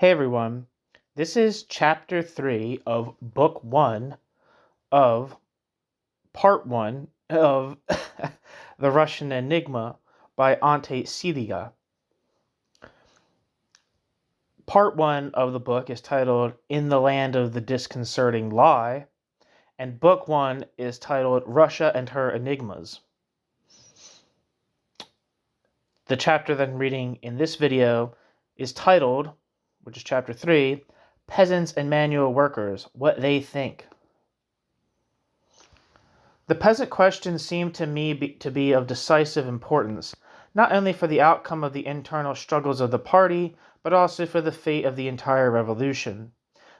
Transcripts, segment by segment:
Hey everyone, this is chapter 3 of book 1 of part 1 of The Russian Enigma by Ante Ciliga. Part 1 of the book is titled In the Land of the Disconcerting Lie, and book 1 is titled Russia and Her Enigmas. The chapter that I'm reading in this video is titled, which is chapter 3, Peasants and Manual Workers, What They Think. The peasant question seemed to me to be of decisive importance, not only for the outcome of the internal struggles of the party, but also for the fate of the entire revolution.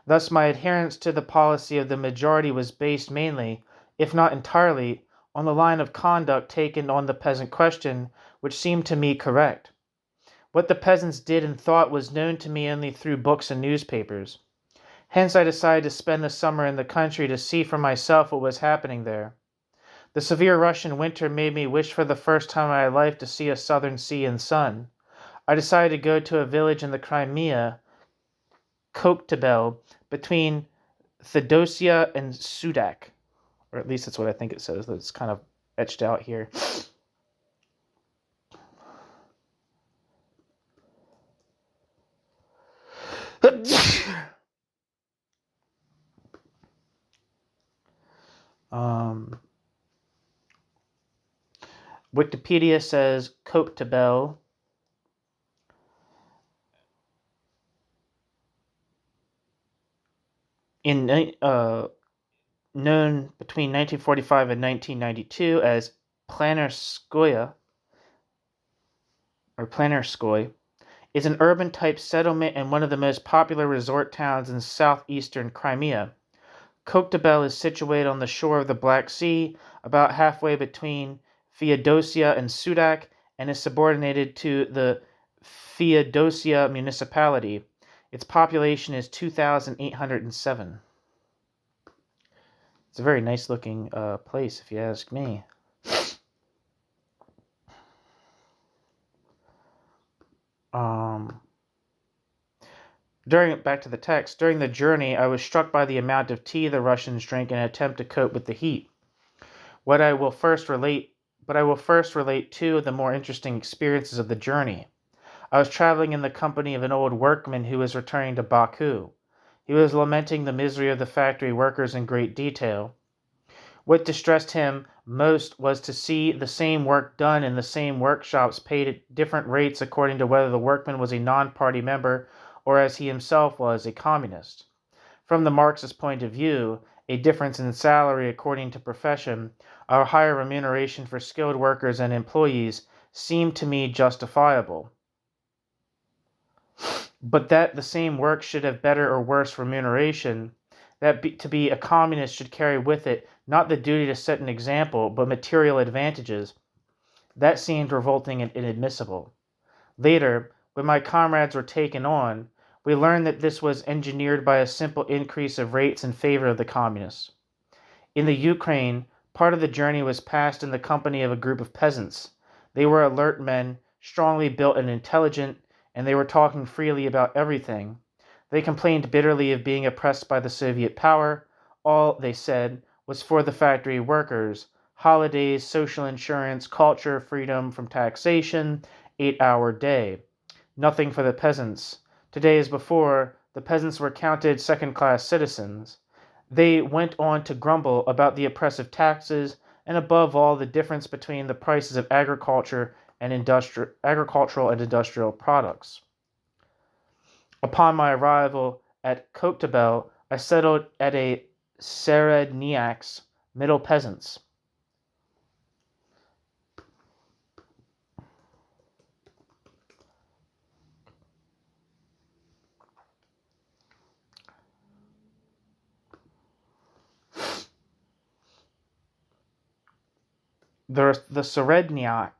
Thus my adherence to the policy of the majority was based mainly, if not entirely, on the line of conduct taken on the peasant question, which seemed to me correct. What the peasants did and thought was known to me only through books and newspapers. Hence I decided to spend the summer in the country to see for myself what was happening there. The severe Russian winter made me wish for the first time in my life to see a southern sea and sun. I decided to go to a village in the Crimea, Koktebel, between Theodosia and Sudak. Or at least that's what I think it says. That's kind of etched out here. Wikipedia says Koktebel known between 1945 and 1992 as Planarskoye, is an urban-type settlement and one of the most popular resort towns in southeastern Crimea. Koktebel is situated on the shore of the Black Sea, about halfway between Feodosia and Sudak, and is subordinated to the Feodosia municipality. Its population is 2,807. It's a very nice-looking place, if you ask me. Back to the text, during the journey, I was struck by the amount of tea the Russians drank in an attempt to cope with the heat. But I will first relate two of the more interesting experiences of the journey. I was traveling in the company of an old workman who was returning to Baku. He was lamenting the misery of the factory workers in great detail. What distressed him most was to see the same work done in the same workshops paid at different rates according to whether the workman was a non-party member or, as he himself was, a communist. From the Marxist point of view, a difference in salary according to profession, or higher remuneration for skilled workers and employees, seemed to me justifiable. But that the same work should have better or worse remuneration, to be a communist should carry with it not the duty to set an example, but material advantages, that seemed revolting and inadmissible. Later, when my comrades were taken on, we learned that this was engineered by a simple increase of rates in favor of the communists. In the Ukraine, part of the journey was passed in the company of a group of peasants. They were alert men, strongly built and intelligent, and they were talking freely about everything. They complained bitterly of being oppressed by the Soviet power. All, they said, was for the factory workers: holidays, social insurance, culture, freedom from taxation, 8-hour day. Nothing for the peasants. Today as before, the peasants were counted second-class citizens. They went on to grumble about the oppressive taxes and above all the difference between the prices of agricultural and industrial products. Upon my arrival at Koktebel, I settled at a Seredniak's, middle peasants. The Seredniak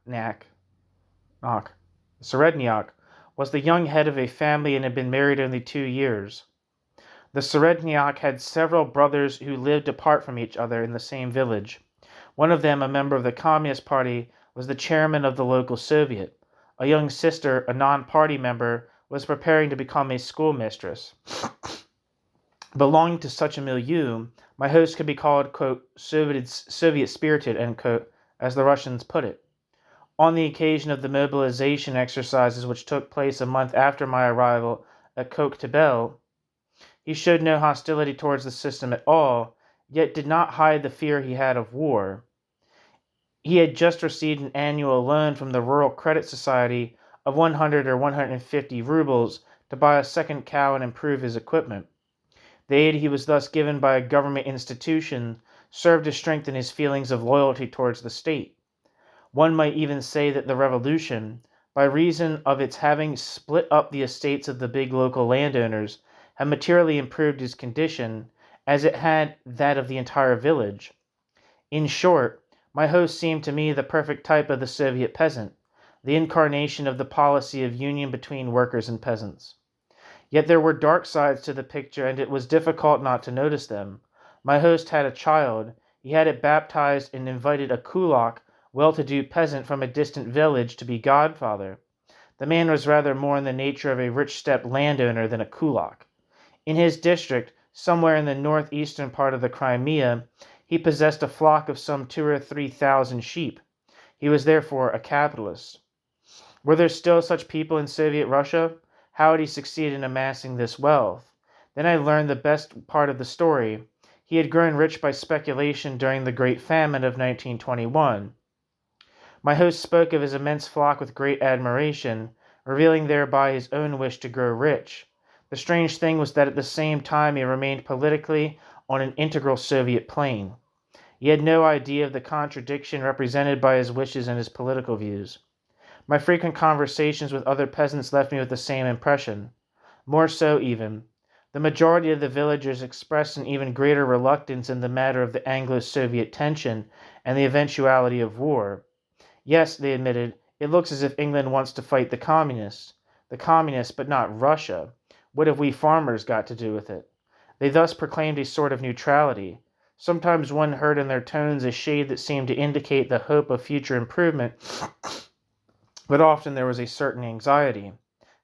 was the young head of a family and had been married only 2 years. The Seredniak had several brothers who lived apart from each other in the same village. One of them, a member of the Communist Party, was the chairman of the local Soviet. A young sister, a non-party member, was preparing to become a schoolmistress. Belonging to such a milieu, my host could be called, quote, Soviet-spirited, end quote, as the Russians put it. On the occasion of the mobilization exercises which took place a month after my arrival at Koktebel, he showed no hostility towards the system at all, yet did not hide the fear he had of war. He had just received an annual loan from the Rural Credit Society of 100 or 150 rubles to buy a second cow and improve his equipment. The aid he was thus given by a government institution served to strengthen his feelings of loyalty towards the state. One might even say that the revolution, by reason of its having split up the estates of the big local landowners, had materially improved his condition, as it had that of the entire village. In short, my host seemed to me the perfect type of the Soviet peasant, the incarnation of the policy of union between workers and peasants. Yet there were dark sides to the picture, and it was difficult not to notice them. My host had a child. He had it baptized and invited a kulak, well-to-do peasant from a distant village to be godfather. The man was rather more in the nature of a rich steppe landowner than a kulak. In his district, somewhere in the northeastern part of the Crimea, he possessed a flock of some 2,000 or 3,000 sheep. He was therefore a capitalist. Were there still such people in Soviet Russia? How had he succeeded in amassing this wealth? Then I learned the best part of the story. He had grown rich by speculation during the Great Famine of 1921. My host spoke of his immense flock with great admiration, revealing thereby his own wish to grow rich. The strange thing was that at the same time he remained politically on an integral Soviet plane. He had no idea of the contradiction represented by his wishes and his political views. My frequent conversations with other peasants left me with the same impression. More so, even. The majority of the villagers expressed an even greater reluctance in the matter of the Anglo-Soviet tension and the eventuality of war. Yes, they admitted, it looks as if England wants to fight the communists. The communists, but not Russia. What have we farmers got to do with it? They thus proclaimed a sort of neutrality. Sometimes one heard in their tones a shade that seemed to indicate the hope of future improvement, but often there was a certain anxiety.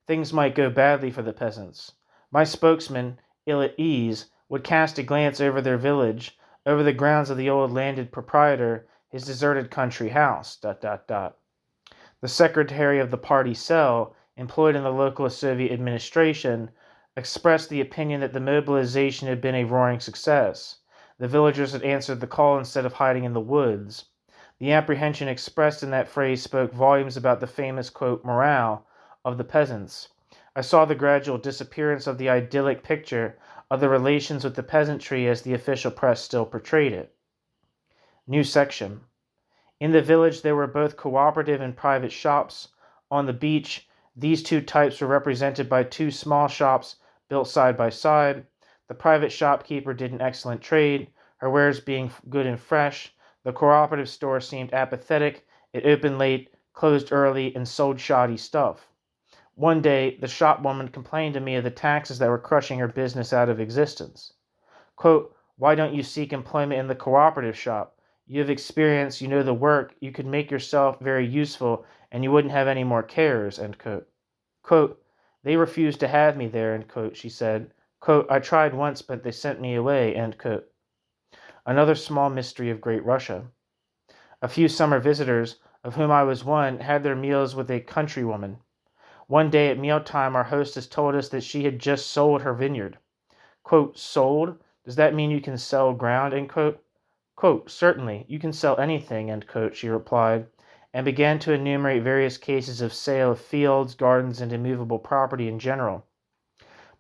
Things might go badly for the peasants. My spokesman, ill at ease, would cast a glance over their village, over the grounds of the old landed proprietor, his deserted country house, ... The secretary of the party cell, employed in the local Soviet administration, expressed the opinion that the mobilization had been a roaring success. The villagers had answered the call instead of hiding in the woods. The apprehension expressed in that phrase spoke volumes about the famous, quote, morale of the peasants. I saw the gradual disappearance of the idyllic picture of the relations with the peasantry as the official press still portrayed it. New section. In the village there were both cooperative and private shops. On the beach, these two types were represented by two small shops built side by side. The private shopkeeper did an excellent trade, her wares being good and fresh. The cooperative store seemed apathetic. It opened late, closed early, and sold shoddy stuff. One day, the shopwoman complained to me of the taxes that were crushing her business out of existence. Quote, why don't you seek employment in the cooperative shop? You have experience, you know the work, you could make yourself very useful, and you wouldn't have any more cares, end quote. Quote, they refused to have me there, end quote, she said. Quote, I tried once, but they sent me away, end quote. Another small mystery of Great Russia. A few summer visitors, of whom I was one, had their meals with a countrywoman. One day at mealtime, our hostess told us that she had just sold her vineyard. Quote, sold? Does that mean you can sell ground, end quote? Quote, certainly, you can sell anything, end quote, she replied, and began to enumerate various cases of sale of fields, gardens, and immovable property in general.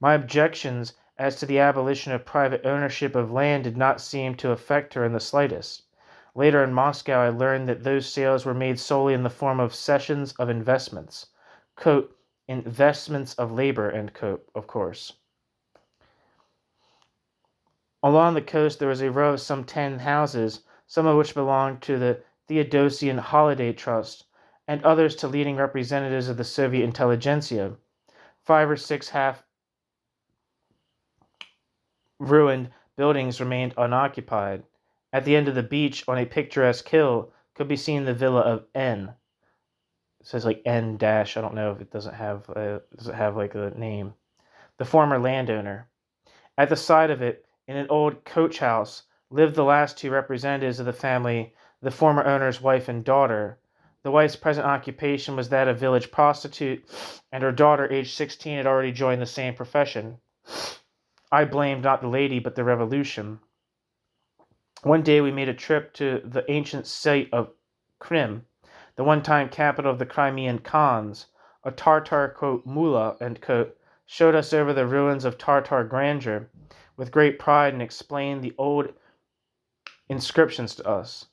My objections as to the abolition of private ownership of land did not seem to affect her in the slightest. Later in Moscow, I learned that those sales were made solely in the form of cessions of investments. Quote, investments of labor, end quote, of course. Along the coast there was a row of some 10 houses, some of which belonged to the Theodosian Holiday Trust, and others to leading representatives of the Soviet intelligentsia. 5 or 6 half-ruined buildings remained unoccupied. At the end of the beach, on a picturesque hill, could be seen the villa of N. says like N dash. I don't know if it does it have like a name. The former landowner. At the side of it, in an old coach house, lived the last two representatives of the family, the former owner's wife and daughter. The wife's present occupation was that of village prostitute, and her daughter, aged 16, had already joined the same profession. I blamed not the lady, but the revolution. One day we made a trip to the ancient site of Krim, the one-time capital of the Crimean Khans. A Tartar, quote, mullah, end quote, showed us over the ruins of Tartar grandeur with great pride and explained the old inscriptions to us.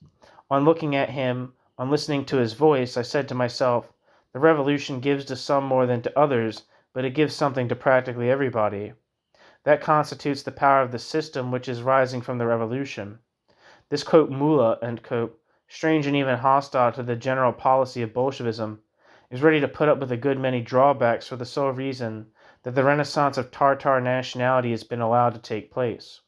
On looking at him, on listening to his voice, I said to myself, the revolution gives to some more than to others, but it gives something to practically everybody. That constitutes the power of the system which is rising from the revolution. This, quote, mullah, end quote, strange and even hostile to the general policy of Bolshevism, is ready to put up with a good many drawbacks for the sole reason that the renaissance of Tartar nationality has been allowed to take place.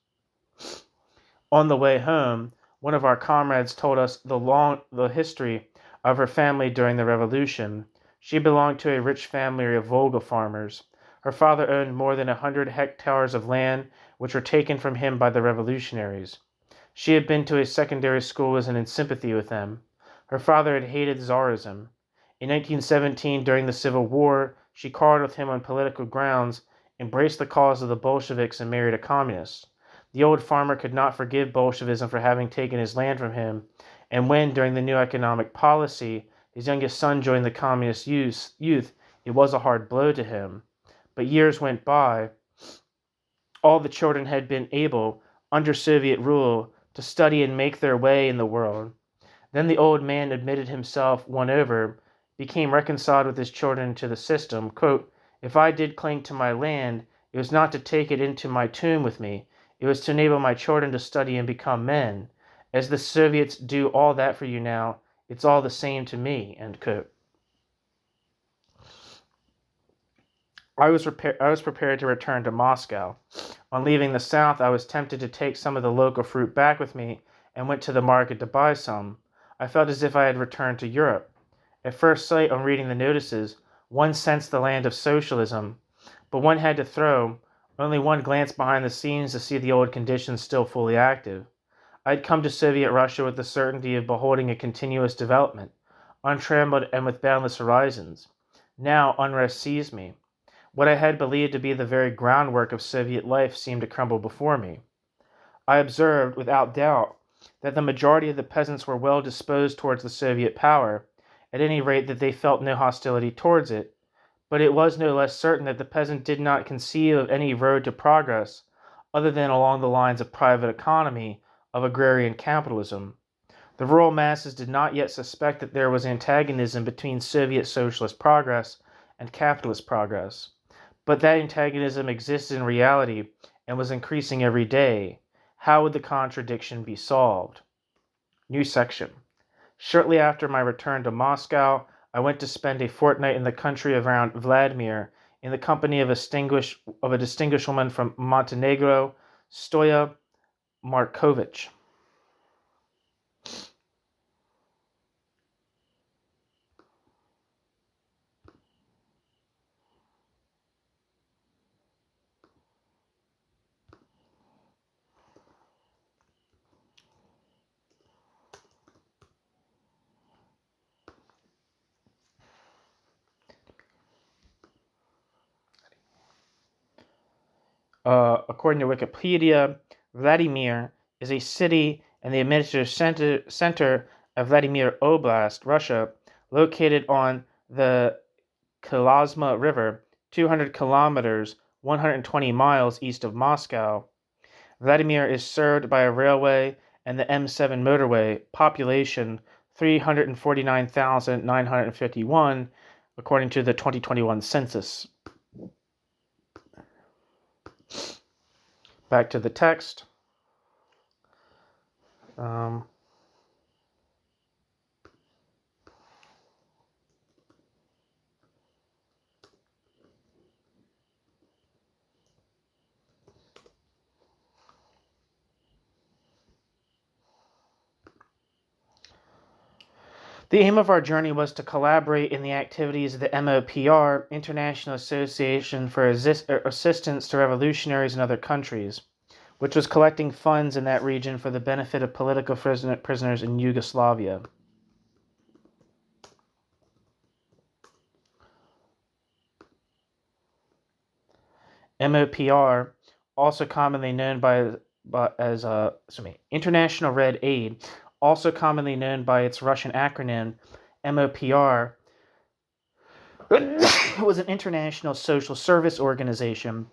On the way home, one of our comrades told us the history of her family during the revolution. She belonged to a rich family of Volga farmers. Her father owned more than 100 hectares of land, which were taken from him by the revolutionaries. She had been to a secondary school and in sympathy with them. Her father had hated Tsarism. In 1917, during the Civil War, she quarreled with him on political grounds, embraced the cause of the Bolsheviks, and married a communist. The old farmer could not forgive Bolshevism for having taken his land from him, and when, during the new economic policy, his youngest son joined the communist youth, it was a hard blow to him. But years went by. All the children had been able, under Soviet rule, to study and make their way in the world. Then the old man admitted himself won over, became reconciled with his children to the system. Quote, if I did cling to my land, it was not to take it into my tomb with me. It was to enable my children to study and become men. As the Soviets do all that for you now, it's all the same to me, end quote. I was prepared to return to Moscow. On leaving the south, I was tempted to take some of the local fruit back with me and went to the market to buy some. I felt as if I had returned to Europe. At first sight, on reading the notices, one sensed the land of socialism, but one had to throw only one glance behind the scenes to see the old conditions still fully active. I had come to Soviet Russia with the certainty of beholding a continuous development, untrammeled and with boundless horizons. Now unrest seized me. What I had believed to be the very groundwork of Soviet life seemed to crumble before me. I observed, without doubt, that the majority of the peasants were well disposed towards the Soviet power, at any rate that they felt no hostility towards it, but it was no less certain that the peasant did not conceive of any road to progress other than along the lines of private economy, of agrarian capitalism. The rural masses did not yet suspect that there was antagonism between Soviet socialist progress and capitalist progress, but that antagonism existed in reality and was increasing every day. How would the contradiction be solved? New section. Shortly after my return to Moscow, I went to spend a fortnight in the country around Vladimir in the company of a distinguished woman from Montenegro, Stoya Markovich. According to Wikipedia, Vladimir is a city and the administrative center of Vladimir Oblast, Russia, located on the Kalazma River, 200 kilometers, 120 miles east of Moscow. Vladimir is served by a railway and the M7 motorway. Population 349,951, according to the 2021 census. Back to the text. The aim of our journey was to collaborate in the activities of the MOPR, International Association for Assistance to Revolutionaries in Other Countries, which was collecting funds in that region for the benefit of political prisoners in Yugoslavia. MOPR, also commonly known as International Red Aid, also commonly known by its Russian acronym MOPR, was an international social service organization.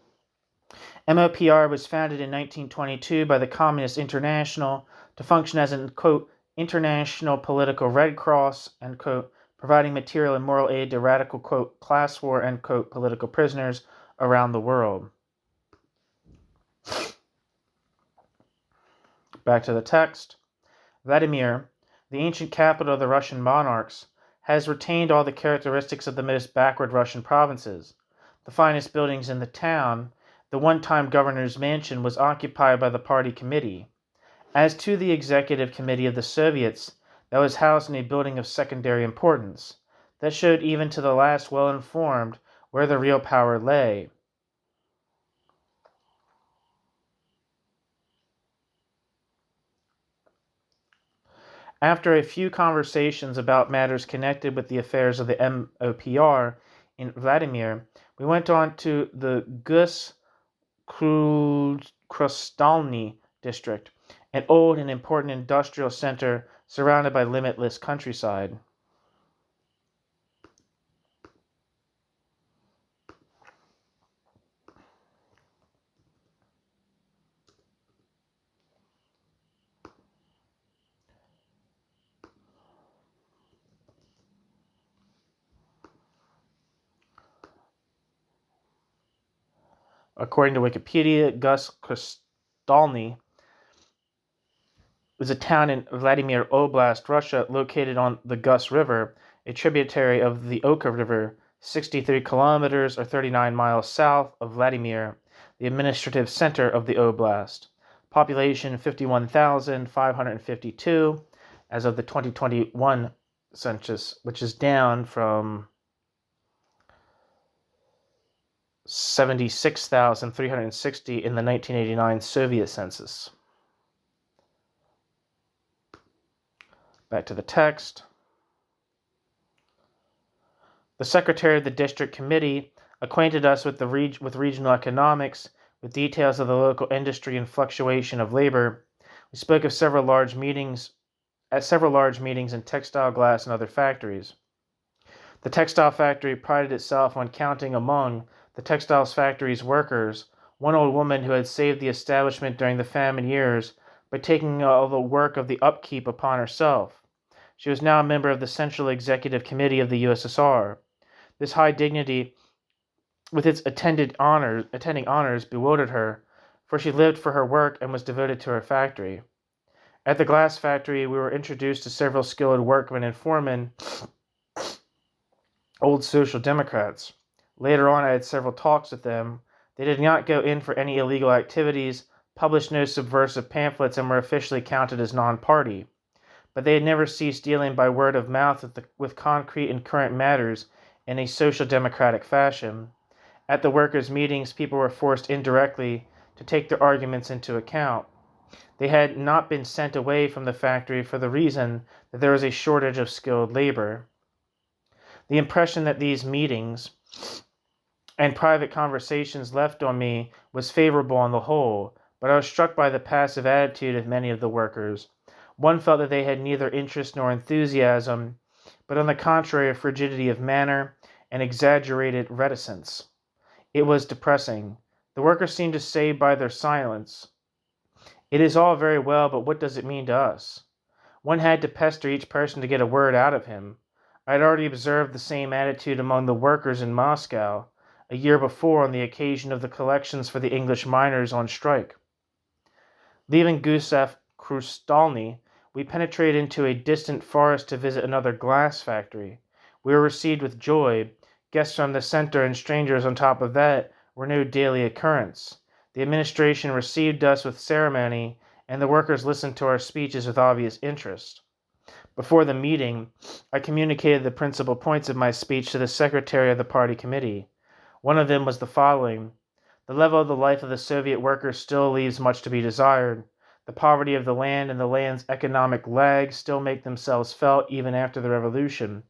MOPR was founded in 1922 by the Communist International to function as an, quote, international political Red Cross, end quote, providing material and moral aid to radical, quote, class war, end quote, political prisoners around the world. Back to the text. Vladimir, the ancient capital of the Russian monarchs, has retained all the characteristics of the most backward Russian provinces. The finest buildings in the town, the one-time governor's mansion, was occupied by the party committee. As to the executive committee of the Soviets, that was housed in a building of secondary importance, that showed even to the last well-informed where the real power lay. After a few conversations about matters connected with the affairs of the MOPR in Vladimir, we went on to the Gus Krustalny district, an old and important industrial center surrounded by limitless countryside. According to Wikipedia, Gus Krustalny is a town in Vladimir Oblast, Russia, located on the Gus River, a tributary of the Oka River, 63 kilometers or 39 miles south of Vladimir, the administrative center of the oblast. Population 51,552 as of the 2021 census, which is down from 76,360 in the 1989 Soviet census. Back to the text. The secretary of the district committee acquainted us with regional economics, with details of the local industry and fluctuation of labor. We spoke of several large meetings in textile, glass, and other factories. The textile factory prided itself on counting among the textiles factory's workers one old woman who had saved the establishment during the famine years by taking all the work of the upkeep upon herself. She was now a member of the Central Executive Committee of the USSR. This high dignity, with its attending honors, bewildered her, for she lived for her work and was devoted to her factory. At the glass factory, we were introduced to several skilled workmen and foremen, old Social Democrats. Later on, I had several talks with them. They did not go in for any illegal activities, published no subversive pamphlets, and were officially counted as non-party. But they had never ceased dealing by word of mouth with concrete and current matters in a social democratic fashion. At the workers' meetings, people were forced indirectly to take their arguments into account. They had not been sent away from the factory for the reason that there was a shortage of skilled labor. The impression that these meetings and private conversations left on me was favorable on the whole, but I was struck by the passive attitude of many of the workers. One felt that they had neither interest nor enthusiasm, but on the contrary a frigidity of manner and exaggerated reticence. It was depressing. The workers seemed to say by their silence, "It is all very well, but what does it mean to us?" One had to pester each person to get a word out of him. I had already observed the same attitude among the workers in Moscow a year before on the occasion of the collections for the English miners on strike. Leaving Gusev Krustalny, we penetrated into a distant forest to visit another glass factory. We were received with joy. Guests from the center and strangers on top of that were no daily occurrence. The administration received us with ceremony, and the workers listened to our speeches with obvious interest. Before the meeting, I communicated the principal points of my speech to the secretary of the party committee. One of them was the following: the level of the life of the Soviet workers still leaves much to be desired. The poverty of the land and the land's economic lag still make themselves felt even after the revolution.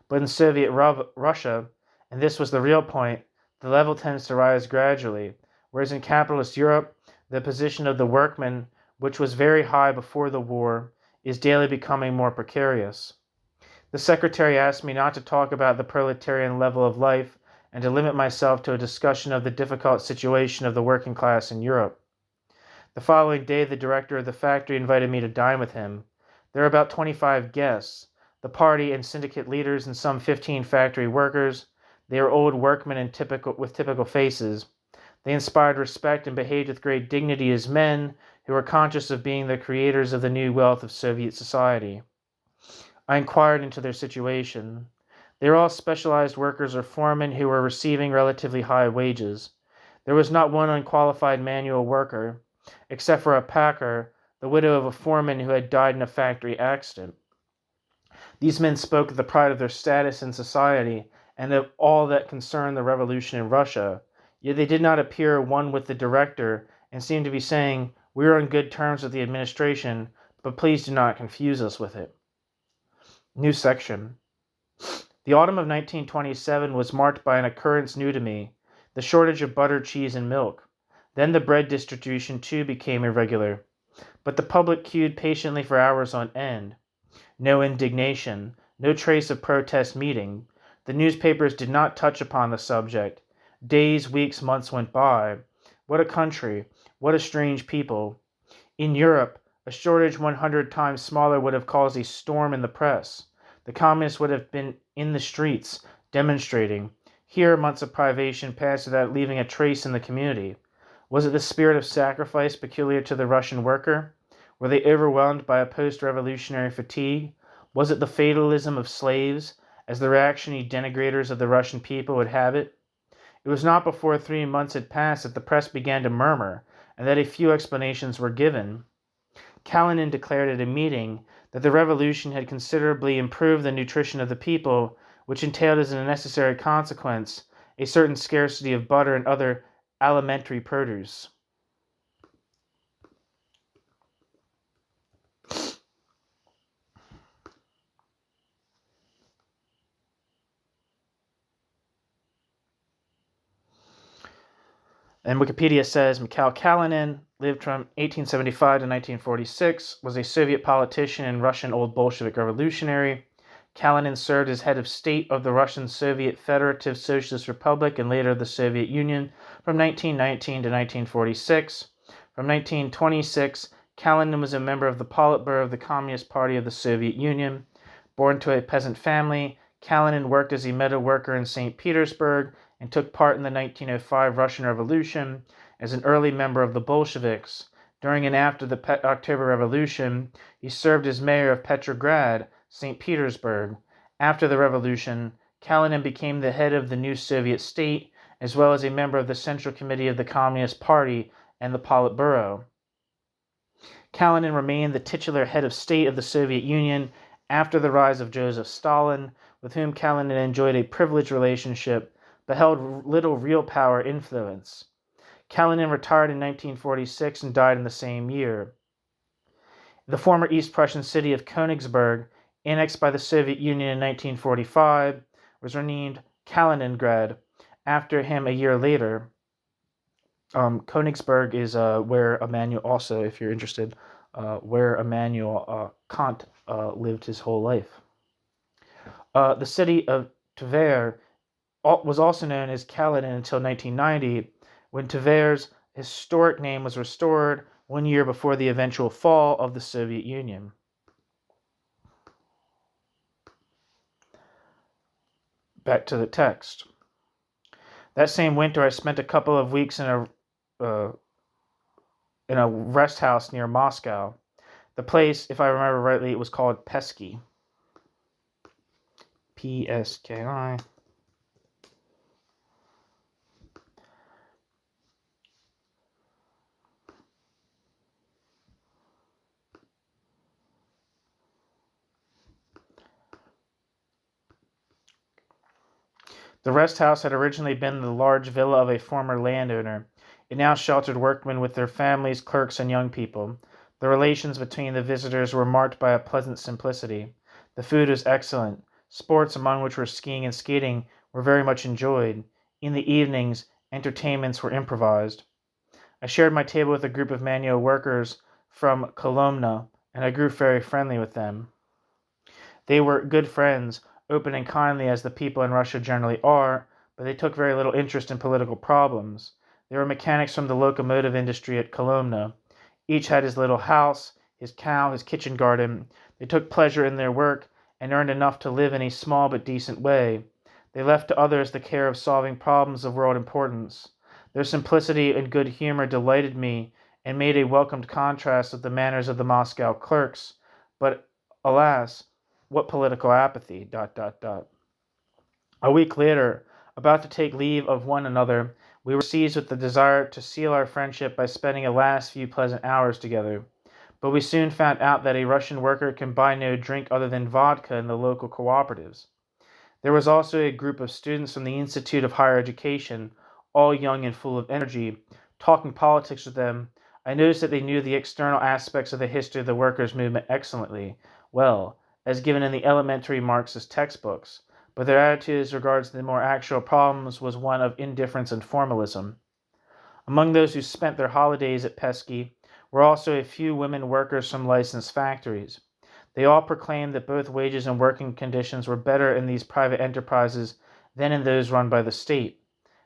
But in Soviet Russia, and this was the real point, the level tends to rise gradually, whereas in capitalist Europe, the position of the workman, which was very high before the war, is daily becoming more precarious. The secretary asked me not to talk about the proletarian level of life and to limit myself to a discussion of the difficult situation of the working class in Europe. The following day, the director of the factory invited me to dine with him. There were about 25 guests, the party and syndicate leaders and some 15 factory workers. They were old workmen with typical faces. They inspired respect and behaved with great dignity as men who were conscious of being the creators of the new wealth of Soviet society. I inquired into their situation. They were all specialized workers or foremen who were receiving relatively high wages. There was not one unqualified manual worker, except for a packer, the widow of a foreman who had died in a factory accident. These men spoke of the pride of their status in society and of all that concerned the revolution in Russia, yet they did not appear one with the director and seemed to be saying, "We are on good terms with the administration, but please do not confuse us with it." New section. The autumn of 1927 was marked by an occurrence new to me, the shortage of butter, cheese, and milk. Then the bread distribution too became irregular, but the public queued patiently for hours on end. No indignation, no trace of protest meeting. The newspapers did not touch upon the subject. Days, weeks, months went by. What a country, what a strange people. In Europe, a shortage 100 times smaller would have caused a storm in the press. The communists would have been in the streets, demonstrating. Here, months of privation passed without leaving a trace in the community. Was it the spirit of sacrifice peculiar to the Russian worker? Were they overwhelmed by a post-revolutionary fatigue? Was it the fatalism of slaves, as the reactionary denigrators of the Russian people would have it? It was not before 3 months had passed that the press began to murmur, and that a few explanations were given. Kalinin declared at a meeting that the revolution had considerably improved the nutrition of the people, which entailed as a necessary consequence a certain scarcity of butter and other alimentary produce. And Wikipedia says Mikhail Kalinin lived from 1875 to 1946, was a Soviet politician and Russian Old Bolshevik revolutionary. Kalinin served as head of state of the Russian Soviet Federative Socialist Republic and later the Soviet Union from 1919 to 1946. From 1926, Kalinin was a member of the Politburo of the Communist Party of the Soviet Union. Born to a peasant family, Kalinin worked as a metal worker in St. Petersburg and took part in the 1905 Russian Revolution as an early member of the Bolsheviks. During and after the October Revolution, he served as mayor of Petrograd, St. Petersburg. After the revolution, Kalinin became the head of the new Soviet state, as well as a member of the Central Committee of the Communist Party and the Politburo. Kalinin remained the titular head of state of the Soviet Union after the rise of Joseph Stalin, with whom Kalinin enjoyed a privileged relationship but held little real power influence. Kalinin retired in 1946 and died in the same year. The former East Prussian city of Königsberg, annexed by the Soviet Union in 1945, was renamed Kaliningrad after him a year later. Königsberg is where Immanuel, also, if you're interested, where Immanuel Kant lived his whole life. The city of Tver was also known as Kalinin until 1990, when Tver's historic name was restored 1 year before the eventual fall of the Soviet Union. Back to the text. That same winter, I spent a couple of weeks in a rest house near Moscow. The place, if I remember rightly, it was called Peski. P-S-K-I. The rest house had originally been the large villa of a former landowner. It now sheltered workmen with their families, clerks, and young people. The relations between the visitors were marked by a pleasant simplicity. The food was excellent. Sports, among which were skiing and skating, were very much enjoyed. In the evenings, entertainments were improvised. I shared my table with a group of manual workers from Kolomna, and I grew very friendly with them. They were good friends, open and kindly as the people in Russia generally are, but they took very little interest in political problems. They were mechanics from the locomotive industry at Kolomna. Each had his little house, his cow, his kitchen garden. They took pleasure in their work and earned enough to live in a small but decent way. They left to others the care of solving problems of world importance. Their simplicity and good humor delighted me and made a welcomed contrast with the manners of the Moscow clerks. But, alas, what political apathy. ... A week later, about to take leave of one another, we were seized with the desire to seal our friendship by spending a last few pleasant hours together. But we soon found out that a Russian worker can buy no drink other than vodka in the local cooperatives. There was also a group of students from the Institute of Higher Education, all young and full of energy. Talking politics with them, I noticed that they knew the external aspects of the history of the workers' movement excellently, well, as given in the elementary Marxist textbooks, but their attitude as regards the more actual problems was one of indifference and formalism. Among those who spent their holidays at Pesky were also a few women workers from licensed factories. They all proclaimed that both wages and working conditions were better in these private enterprises than in those run by the state.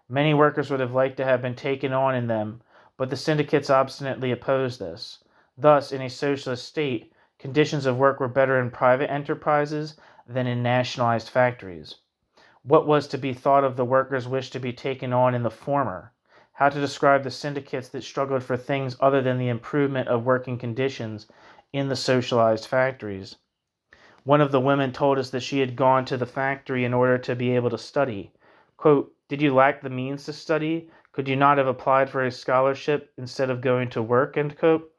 Many workers would have liked to have been taken on in them, but the syndicates obstinately opposed this. Thus, in a socialist state, conditions of work were better in private enterprises than in nationalized factories. What was to be thought of the workers' wish to be taken on in the former? How to describe the syndicates that struggled for things other than the improvement of working conditions in the socialized factories? One of the women told us that she had gone to the factory in order to be able to study. Quote, "Did you lack the means to study? Could you not have applied for a scholarship instead of going to work?" End quote.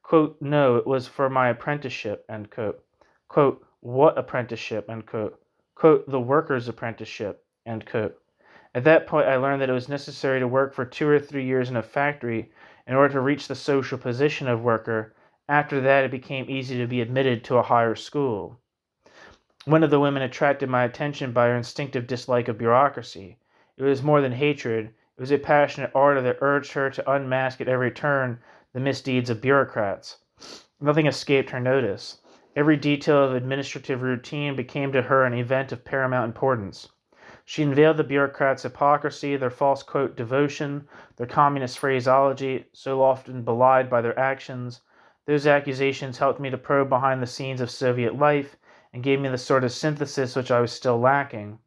Quote, "No, it was for my apprenticeship." End quote. Quote, "What apprenticeship?" End quote. Quote, "The worker's apprenticeship." End quote. At that point, I learned that it was necessary to work for 2 or 3 years in a factory in order to reach the social position of worker. After that, it became easy to be admitted to a higher school. One of the women attracted my attention by her instinctive dislike of bureaucracy. It was more than hatred. It was a passionate ardor that urged her to unmask at every turn the misdeeds of bureaucrats. Nothing escaped her notice. Every detail of administrative routine became to her an event of paramount importance. She unveiled the bureaucrats' hypocrisy, their false quote devotion, their communist phraseology, so often belied by their actions. Those accusations helped me to probe behind the scenes of Soviet life and gave me the sort of synthesis which I was still lacking.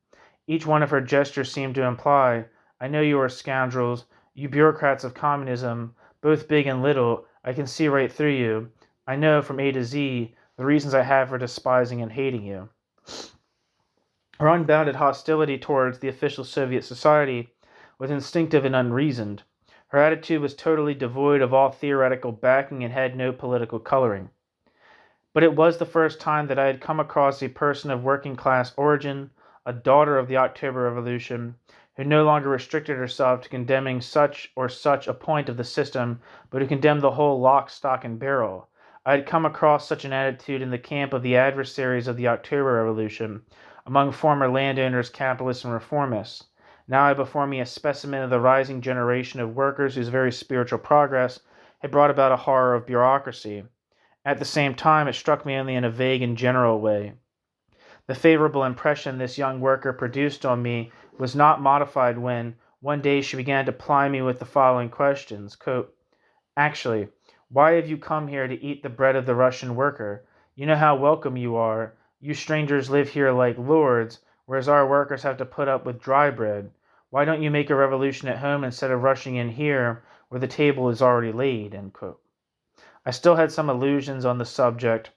Each one of her gestures seemed to imply, "I know you are scoundrels, you bureaucrats of communism, both big and little. I can see right through you. I know from A to Z the reasons I have for despising and hating you." Her unbounded hostility towards the official Soviet society was instinctive and unreasoned. Her attitude was totally devoid of all theoretical backing and had no political coloring. But it was the first time that I had come across a person of working class origin, a daughter of the October Revolution, who no longer restricted herself to condemning such or such a point of the system, but who condemned the whole lock, stock, and barrel. I had come across such an attitude in the camp of the adversaries of the October Revolution, among former landowners, capitalists, and reformists. Now I had before me a specimen of the rising generation of workers whose very spiritual progress had brought about a horror of bureaucracy. At the same time, it struck me only in a vague and general way. The favorable impression this young worker produced on me was not modified when, one day, she began to ply me with the following questions. Quote, "Actually, why have you come here to eat the bread of the Russian worker? You know how welcome you are. You strangers live here like lords, whereas our workers have to put up with dry bread. Why don't you make a revolution at home instead of rushing in here where the table is already laid?" End quote. I still had some illusions on the subject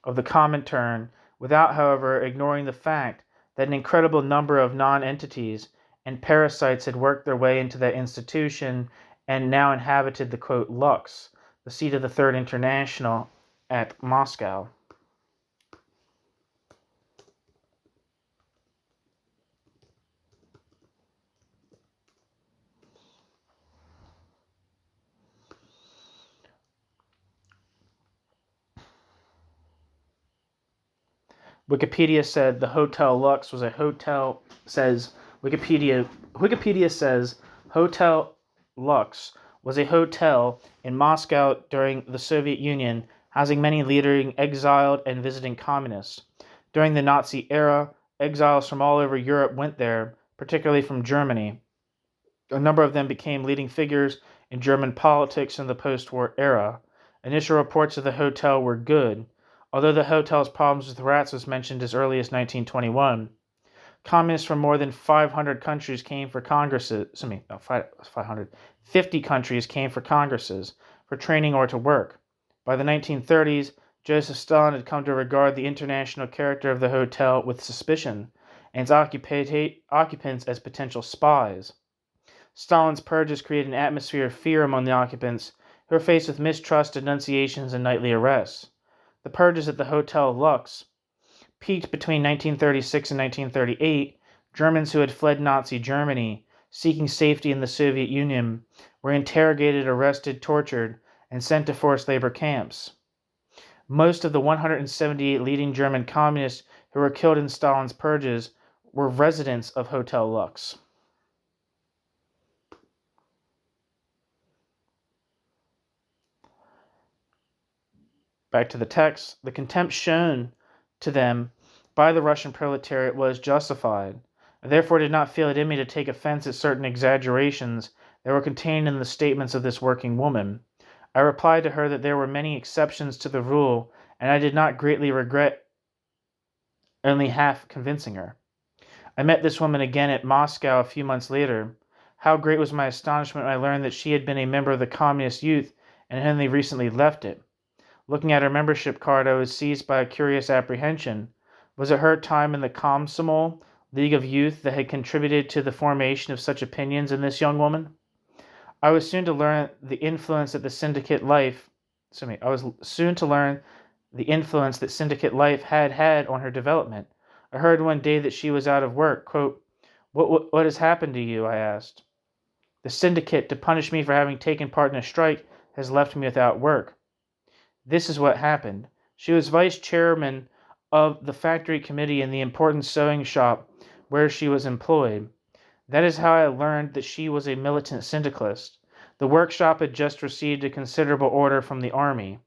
of the Comintern, without, however, ignoring the fact that an incredible number of non-entities and parasites had worked their way into that institution and now inhabited the quote, Lux, the seat of the Third International at Moscow. Wikipedia said the Hotel Lux was a hotel. Wikipedia says Hotel Lux was a hotel in Moscow during the Soviet Union, housing many leading exiled and visiting communists. During the Nazi era, exiles from all over Europe went there, particularly from Germany. A number of them became leading figures in German politics in the post-war era. Initial reports of the hotel were good, although the hotel's problems with rats was mentioned as early as 1921. Communists from more than 500 countries came for congresses. 50 countries came for congresses, for training or to work. By the 1930s, Joseph Stalin had come to regard the international character of the hotel with suspicion, and its occupants as potential spies. Stalin's purges created an atmosphere of fear among the occupants, who were faced with mistrust, denunciations, and nightly arrests. The purges at the Hotel Lux peaked between 1936 and 1938. Germans who had fled Nazi Germany, seeking safety in the Soviet Union, were interrogated, arrested, tortured, and sent to forced labor camps. Most of the 178 leading German communists who were killed in Stalin's purges were residents of Hotel Lux. Back to the text. The contempt shown to them by the Russian proletariat was justified. I therefore did not feel it in me to take offense at certain exaggerations that were contained in the statements of this working woman. I replied to her that there were many exceptions to the rule, and I did not greatly regret only half convincing her. I met this woman again at Moscow a few months later. How great was my astonishment when I learned that she had been a member of the Communist Youth and had only recently left it. Looking at her membership card, I was seized by a curious apprehension. Was it her time in the Komsomol, League of Youth, that had contributed to the formation of such opinions in this young woman? I was soon to learn the influence that syndicate life had had on her development. I heard one day that she was out of work. Quote, What has happened to you? I asked. The syndicate, to punish me for having taken part in a strike, has left me without work. This is what happened. She was vice chairman of the factory committee in the important sewing shop where she was employed. That is how I learned that she was a militant syndicalist. The workshop had just received a considerable order from the army.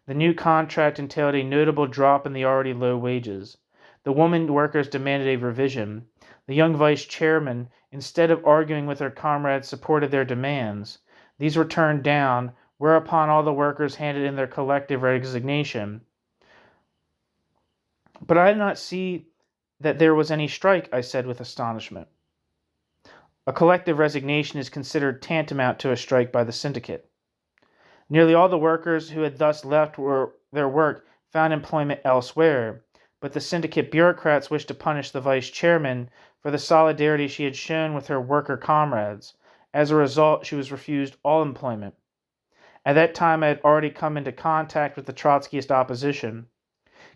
The new contract entailed a notable drop in the already low wages. The women workers demanded a revision. The young vice chairman, instead of arguing with her comrades, supported their demands. These were turned down, whereupon all the workers handed in their collective resignation. But I did not see that there was any strike, I said with astonishment. A collective resignation is considered tantamount to a strike by the syndicate. Nearly all the workers who had thus left their work found employment elsewhere, but the syndicate bureaucrats wished to punish the vice chairman for the solidarity she had shown with her worker comrades. As a result, she was refused all employment. At that time, I had already come into contact with the Trotskyist opposition.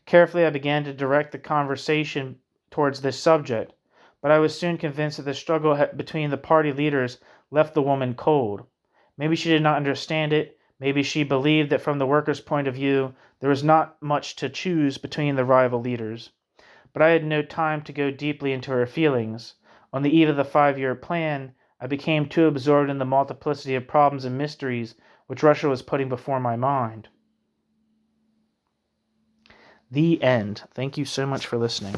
Carefully, I began to direct the conversation towards this subject, but I was soon convinced that the struggle between the party leaders left the woman cold. Maybe she did not understand it. Maybe she believed that from the workers' point of view, there was not much to choose between the rival leaders. But I had no time to go deeply into her feelings. On the eve of the 5-year plan, I became too absorbed in the multiplicity of problems and mysteries which Russia was putting before my mind. The end. Thank you so much for listening.